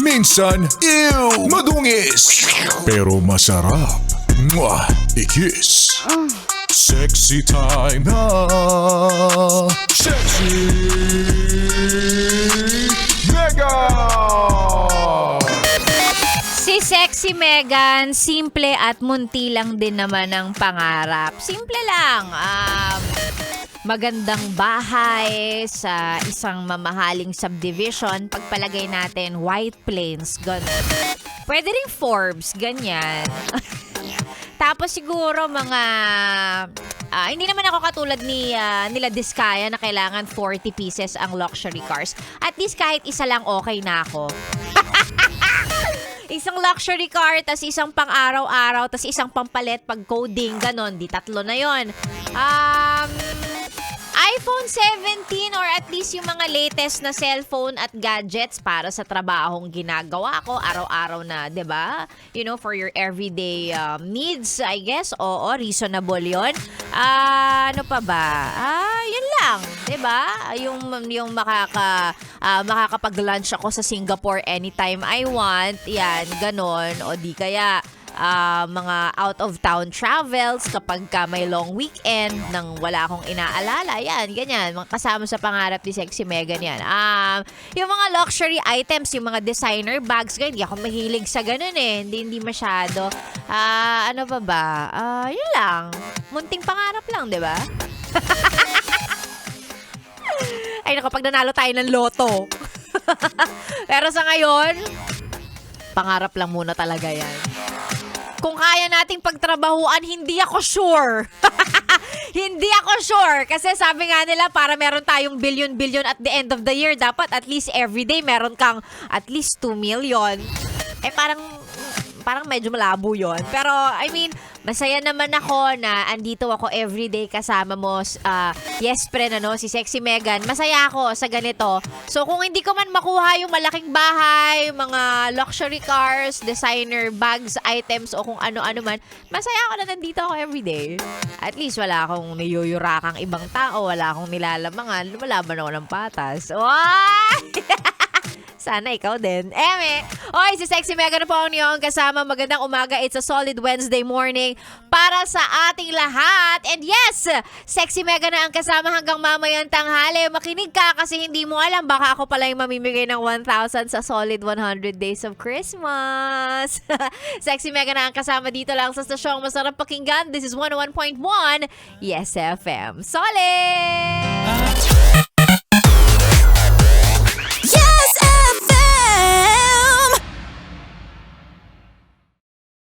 Minsan, ew, madungis. Pero masarap. Mwah, ikis. Sexy time na. Sexy Mega! Si Sexy Megan, simple at munti lang din naman ang pangarap. Simple lang. Magandang bahay sa isang mamahaling subdivision. Pagpalagay natin, White Plains, gano'n. Pwede rin Forbes, ganyan. Tapos siguro mga... hindi naman ako katulad nila Diskaya na kailangan 40 pieces ang luxury cars. At least kahit isa lang okay na ako. Isang luxury car, tas isang pang araw-araw, tas isang pampalit pag coding, ganon. Di tatlo na yon. iPhone 17 or at least yung mga latest na cellphone at gadgets para sa trabahong ginagawa ko araw-araw na, 'di ba? You know, for your everyday needs, I guess. Oo, reasonable 'yon. Ano pa ba? Yun lang, 'di ba? Yung makakapag-lunch ako sa Singapore anytime I want. Yan, ganon. O di kaya mga out-of-town travels kapag may long weekend nang wala akong inaalala. Yan, ganyan. Mga kasama sa pangarap ni Sexy Megan yan. Yung mga luxury items, yung mga designer bags, ganyan. Hindi ako mahilig sa ganun eh. Hindi masyado. Ano pa ba? Yun lang. Munting pangarap lang, di ba? Ay, naku, pag nanalo tayo ng loto. Pero sa ngayon, pangarap lang muna talaga yan. Kung kaya nating pagtrabahuan, hindi ako sure. Hindi ako sure. Kasi sabi nga nila, para meron tayong billion at the end of the year, dapat at least everyday meron kang at least 2 million. Parang medyo malabo yon. Pero, I mean, masaya naman ako na andito ako everyday kasama mo. Yes, friend, si Sexy Megan. Masaya ako sa ganito. So, kung hindi ko man makuha yung malaking bahay, mga luxury cars, designer bags, items, o kung ano-ano man, masaya ako na nandito ako everyday. At least wala akong niyuyurakang ibang tao, wala akong nilalamangan, lumalaban ako ng patas. Why? Sana ikaw din. Oy, si Sexy Megan na po ang niyong kasama. Magandang umaga. It's a solid Wednesday morning para sa ating lahat. And yes, Sexy Megan na ang kasama hanggang mamayang tanghali. Makinig ka kasi hindi mo alam. Baka ako pala yung mamimigay ng 1,000 sa solid 100 days of Christmas. Sexy Megan na ang kasama dito lang sa stasyong masarap pakinggan. This is 101.1 Yes FM. Solid!